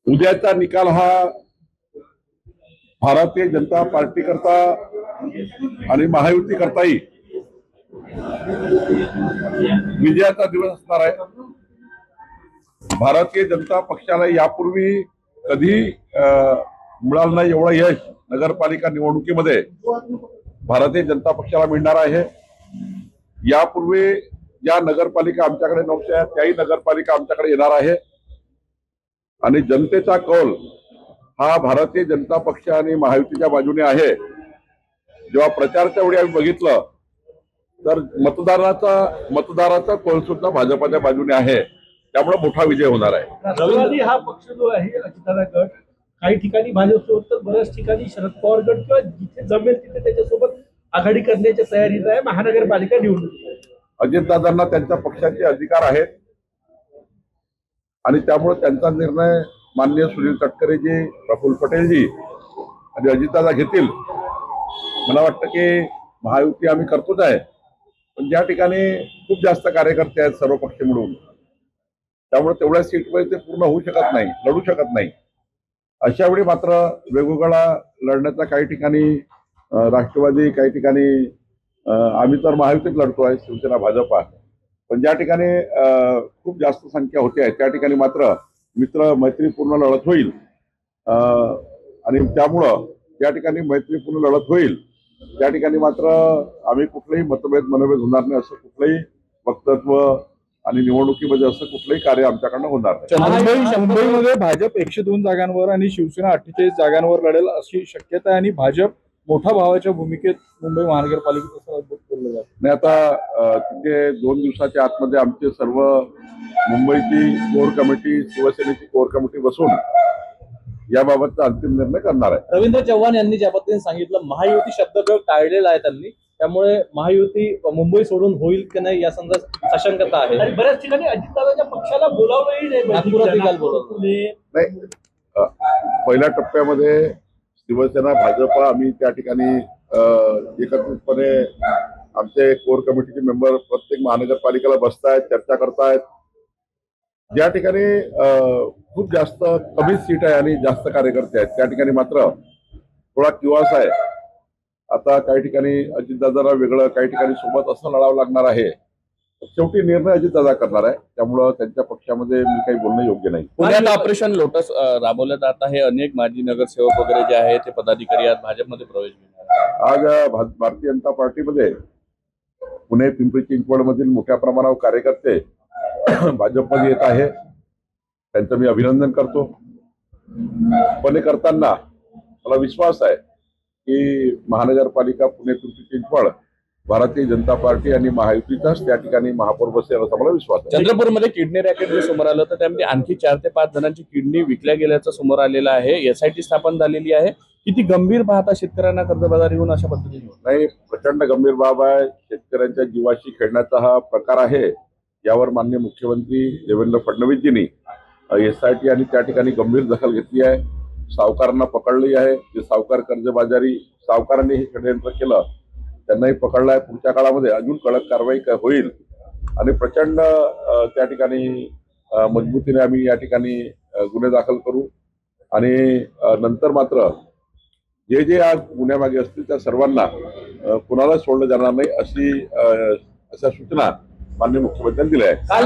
उद्याचा निकाल हा भारतीय जनता पार्टी करता आणि महायुती करताही विजयाचा दिवस असणार आहे। भारतीय जनता पक्षाला यापूर्वी कधी मिळालं नाही एवढं यश नगरपालिका निवडणुकीमध्ये भारतीय जनता पक्षाला मिळणार आहे। यापूर्वी ज्या नगरपालिका आमच्याकडे नव्हत्या त्याही नगरपालिका आमच्याकडे येणार आहे आणि जनतेचा कौल हा भारतीय जनता पक्ष आणि महायुतीच्या बाजूने आहे। जेव्हा प्रचाराच्या वेळी आम्ही बघितलं तर मतदाराचा कौल सुद्धा भाजपाच्या बाजूने आहे, त्यामुळे मोठा विजय होणार आहे। राष्ट्रवादी हा पक्ष जो आहे अजितदादा गट काही ठिकाणी भाजपसोबत तर बऱ्याच ठिकाणी शरद पवार गट किंवा जिथे जमेल तिथे त्याच्यासोबत आघाडी करण्याच्या तयारीत आहे। महानगरपालिका निवडणूक अजितदादांना त्यांच्या पक्षाचे अधिकार आहेत आणि त्यामुळे त्यांचा निर्णय माननीय सुनील तटकरेजी, प्रफुल्ल पटेलजी आणि अजितदादा घेतील। मला वाटतं की महायुती आम्ही करतोच आहे, पण ज्या ठिकाणी खूप जास्त कार्यकर्ते आहेत सर्व पक्ष मिळून, त्यामुळे तेवढ्या सीटमध्ये ते पूर्ण होऊ शकत नाही, लढू शकत नाही। अशा वेळी मात्र वेगवेगळा लढण्याचा काही ठिकाणी राष्ट्रवादी, काही ठिकाणी आम्ही तर महायुतीत लढतोय, शिवसेना भाजपा, पण ज्या ठिकाणी खूप जास्त संख्या होते त्या ठिकाणी मात्र मित्र मैत्रीपूर्ण लढत होईल आणि त्यामुळं ज्या ठिकाणी मैत्रीपूर्ण लढत होईल त्या ठिकाणी मात्र आम्ही कुठलेही मनभेद होणार नाही, असं कुठलंही वक्तव्य आणि निवडणुकीमध्ये असं कुठलंही कार्य आमच्याकडनं होणार नाही। मुंबईमध्ये भाजप 102 जागांवर आणि शिवसेना 48 जागांवर लढेल अशी शक्यता आहे आणि भाजप मोठा भावाच्या भूमिकेत मुंबई महानगरपालिकेत असं बोललं जातं। नाही, आता तिथे 2 दिवसाच्या आतमध्ये आमचे सर्व मुंबईची कोर कमिटी, शिवसेनेची कोर कमिटी बसून याबाबतचा अंतिम निर्णय करणार आहे। रवींद्र चव्हाण यांनी ज्या पद्धतीने सांगितलं, महायुती शब्दप्रयोग टाळलेला आहे त्यांनी, त्यामुळे महायुती मुंबई सोडून होईल की नाही या संदर्भात साशंकता आहे आणि बऱ्याच ठिकाणी अजितदादाच्या पक्षाला बोलावलंही नाही। नागपुरात निकाल बोलावलं नाही, पहिल्या टप्प्यामध्ये शिवसेना भाजपा आम्ही त्या ठिकाणी एकत्रितपणे आमचे कोर कमिटीचे मेंबर प्रत्येक महानगरपालिकेला बसतायत, चर्चा करतायत। ज्या ठिकाणी खूप जास्त कमी सीट आहे आणि जास्त कार्यकर्ते आहेत त्या ठिकाणी मात्र थोडा किवास आहे। आता काही ठिकाणी अजितदादाला वेगळं, काही ठिकाणी सोबत असं लढावं लागणार आहे। शेवटी निर्णय अजितदादा करणार आहे, त्यामुळं त्यांच्या पक्षामध्ये मी काही बोलणं योग्य नाही। पुण्यात ऑपरेशन लोटस राबवलं जात आहे। अनेक माजी नगरसेवक वगैरे जे आहेत ते पदाधिकारी आज भाजपमध्ये प्रवेश घेणार आज भारतीय जनता पार्टीमध्ये पुणे, पिंपरी चिंचवड मधील मोठ्या प्रमाणावर कार्यकर्ते भाजपमध्ये येत आहे, त्यांचं मी अभिनंदन करतो। पण हे करताना मला विश्वास आहे की महानगरपालिका पुणे, पिंपरी चिंचवड भारतीय जनता पार्टी आणि महायुतीचाच त्या ठिकाणी महापौर बसेल असा मला विश्वास आहे। चंद्रपूरमध्ये किडनी रॅकेट जे समोर आलं तर त्यामध्ये आणखी 4 ते 5 जणांची किडनी विकल्या गेल्याचं समोर आलेलं आहे। SIT स्थापन झालेली आहे। किती गंभीर पाहता शेतकऱ्यांना कर्जबाजारी होऊन अशा पद्धतीने नाही, प्रचंड गंभीर बाब आहे। शेतकऱ्यांच्या जीवाशी खेळण्याचा हा प्रकार आहे। यावर माननीय मुख्यमंत्री देवेंद्र फडणवीसजींनी SIT आणि त्या ठिकाणी गंभीर दखल घेतली आहे। सावकारांना पकडली आहे, जे सावकार कर्जबाजारी सावकारांनी हे षडयंत्र केलं त्यांनाही पकडलं आहे। पुढच्या काळामध्ये अजून कडक कारवाई होईल आणि प्रचंड त्या ठिकाणी मजबूतीने आम्ही या ठिकाणी गुन्हे दाखल करू आणि नंतर मात्र जे जे आज गुन्ह्यामागे असतील त्या सर्वांना कुणाला सोडलं जाणार नाही अशा सूचना माननीय मुख्यमंत्र्यांनी दिल्या आहेत। काल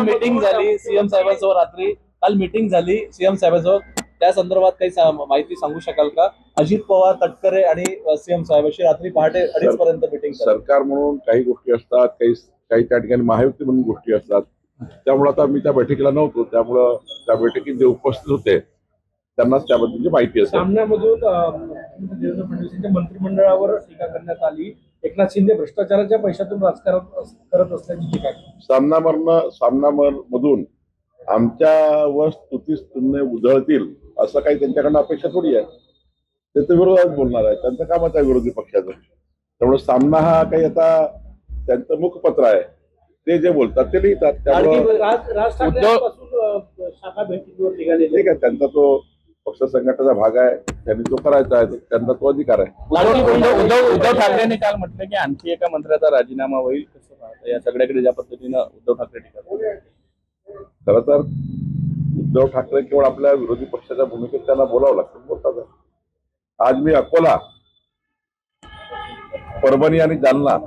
मीटिंग झाली सीएम साहेबांसोबत रात्री, काल मीटिंग झाली सीएम साहेबांसोबत, त्या संदर्भात काही माहिती सांगू शकाल का? अजित पवार, तटकरे आणि सीएम साहेबांशी रात्री पहाटे 2:30 पर्यंत मीटिंग। सरकार म्हणून काही गोष्टी असतात, काही त्या ठिकाणी महायुती म्हणून गोष्टी असतात, त्यामुळे आता मी त्या बैठकीला नव्हतो, त्यामुळं त्या बैठकीत जे उपस्थित होते त्यांनाच त्याबद्दलची माहिती असेल। सामन्यामधून देवेंद्र फडणवीसांच्या मंत्रिमंडळावर टीका करण्यात आली। एकनाथ शिंदे भ्रष्टाचाराच्या पैशातून राजकारण करत असल्याची टीका केली। सामनामधून आमच्यावर स्तुतीस्तुन्य उधळतील असं काही त्यांच्याकडनं अपेक्षा थोडी आहे। ते तर विरोधात बोलणार आहे, त्यांचं कामच आहे विरोधी पक्षाचं। त्यामुळे सामना हा काही आता त्यांचं मुखपत्र आहे, ते जे बोलतात ते लिहितात। त्यामुळे राज ठाकरेंपासून शाखा भेटीवर निघाले, ठीक आहे, त्यांचा तो पक्ष संघटनेचा भाग आहे, त्यांनी तो करायचा आहे, त्यांचा तो अधिकार आहे। उद्धव ठाकरेंनी काल म्हटलं की आणखी एका मंत्र्याचा राजीनामा होईल, कसं पाहता या सगळ्याकडे ज्या पद्धतीनं उद्धव ठाकरे टीका? खरं तर उद्धव ठाकरे केवळ आपल्या विरोधी पक्षाच्या भूमिकेत त्यांना बोलावं लागतं, बोलतात. आज मी अकोला, परभणी आणि जालना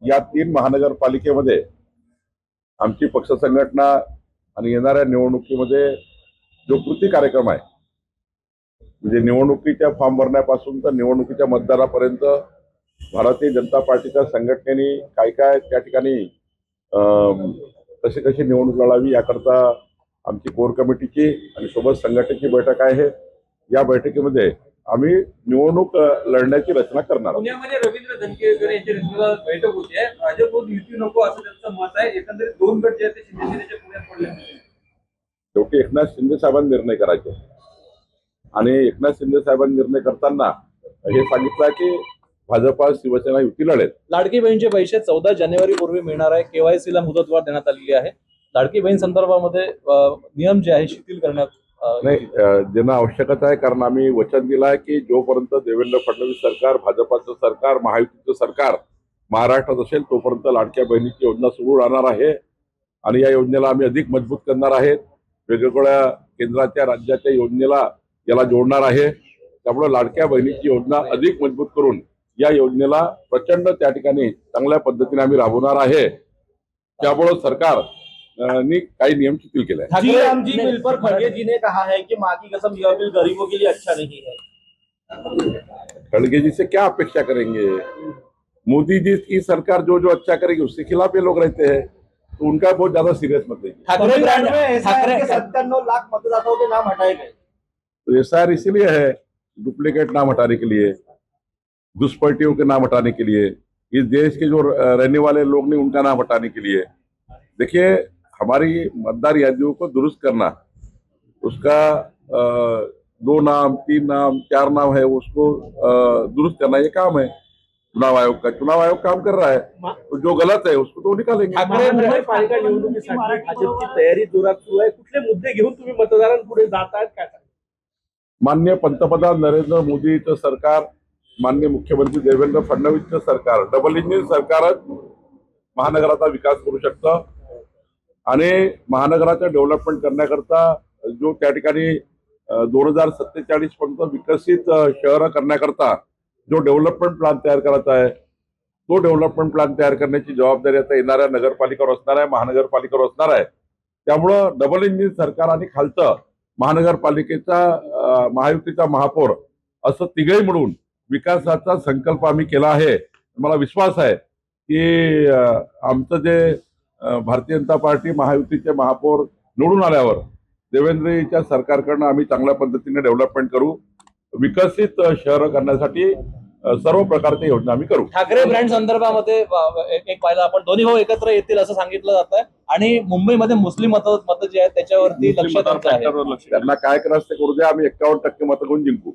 या 3 महानगरपालिकेमध्ये आमची पक्ष संघटना आणि येणाऱ्या निवडणुकीमध्ये जो कृती कार्यक्रम आहे, म्हणजे निवडणुकीच्या फॉर्म भरण्यापासून तर निवडणुकीच्या मतदारापर्यंत भारतीय जनता पार्टीच्या संघटनेने काय काय त्या ठिकाणी कशी कशी निवडणूक लढावी याकरता आमची कोर कमिटीची आणि सोबत संघटनेची बैठक आहे. या बैठकीमध्ये आम्ही निवडणूक लढण्याची रचना करणार आहोत. पुण्यामध्ये रवींद्र धनगेकर यांच्या नेतृत्वात बैठक होती आहे. भाजपकडून युती नको असं त्यांचं मत आहे. एकंदरीत 2 गट जे आहेत ते शिंदे सेनेच्या पुण्यात पडले. शेवटी एकनाथ शिंदे साहेबांनी निर्णय करायचे आणि एकनाथ शिंदे साहेबांनी निर्णय करताना हे सांगितलं की भाजपा शिवसेना युती लढेल. लाडकी बहीणचे पैसे 14 जानेवारी पूर्वी मिळणार आहे. KYC ला मुदतवाढ देण्यात आलेली आहे. लाडकी बहीण संदर्भामध्ये नियम जे आहे शिथिल करण्यात नाही, ज्यांना आवश्यकता आहे, कारण आम्ही वचन दिलं आहे की जोपर्यंत देवेंद्र फडणवीस सरकार, भाजपाचं सरकार, महायुतीचं सरकार महाराष्ट्रात असेल तोपर्यंत लाडक्या बहिणीची योजना सुरू राहणार आहे आणि या योजनेला आम्ही अधिक मजबूत करणार आहेत. वेगवेगळ्या केंद्राच्या राज्याच्या योजनेला याला जोडणार आहे. त्यामुळे लाडक्या बहिणीची योजना अधिक मजबूत करून या योजनेला प्रचंड त्या ठिकाणी चांगल्या पद्धतीने आम्ही राबवणार आहे. त्यामुळे सरकार ने काही नियम शिथिल केले हैं. जी राम जी बिल पर खड़गे जी ने कहा है कि माँ की कसम यह बिल गरीबों के लिए अच्छा नहीं है। खड़गे जी से क्या अपेक्षा करेंगे? मोदी जी की सरकार जो जो अच्छा करेगी उसके खिलाफ ये लोग रहते हैं, तो उनका बहुत ज्यादा सीरियस मत लीजिए. ठाकरे ब्रँड ठाकरे 97 लाख मतदाताओं के नाम हटाए गए। तो SIR इसीलिए है, डुप्लीकेट नाम हटाने के लिए, घुसपैठियों के नाम हटाने के लिए, इस देश के जो रहने वाले लोग नहीं उनका नाम हटाने के लिए. देखिए, हमारी मतदार यादियों को दुरुस्त करना, उसका 2 नाम 3 नाम 4 नाम है उसको दुरुस्त करना ये काम है चुनाव आयोग का. चुनाव आयोग काम कर रहा है, तो जो गलत है उसको तो निकालेंगे. महानगरपालिका निवडणुकीसाठी भाजपची तयारी जोरात सुरू आहे. कुठले मुद्दे घेऊन तुम्ही मतदारांपुढे जात आहात काय सांगाल? माननीय पंतप्रधान नरेंद्र मोदीचं सरकार, माननीय मुख्यमंत्री देवेंद्र फडणवीसचं सरकार, डबल इंजिन सरकारच महानगराचा विकास करू शकतं आणि महानगराचं डेव्हलपमेंट करण्याकरता जो त्या ठिकाणी 2047 पर्यंत विकसित शहरं करण्याकरता जो डेव्हलपमेंट प्लॅन तयार करायचा आहे, तो डेव्हलपमेंट प्लॅन तयार करण्याची जबाबदारी आता येणाऱ्या नगरपालिकेवर असणार आहे, महानगरपालिकेवर असणार आहे. त्यामुळं डबल इंजिन सरकार आणि खालचं महानगरपालिकेचा महायुतीचा महापौर असं तिघही मिळून विकासाचा संकल्प आम्ही केला आहे. मला विश्वास आहे की आमचं जे भारतीय जनता पार्टी महायुतीचे महापौर निवडून आल्यावर देवेंद्रजीच्या सरकारकडनं आम्ही चांगल्या पद्धतीने डेव्हलपमेंट करू, विकसित शहरं करण्यासाठी सर्व प्रकारच्या योजना आम्ही करू. ठाकरे ब्रँड संदर्भामध्ये एक पाहिलं आपण दोन्ही भाऊ एकत्र येतील असं सांगितलं जात आहे आणि मुंबईमध्ये मुस्लिम मत जे आहेत त्याच्यावरती लक्ष द्यायचं आहे. त्यांना काय करायचं ते करू द्या, आम्ही 51% मतं घेऊन जिंकू.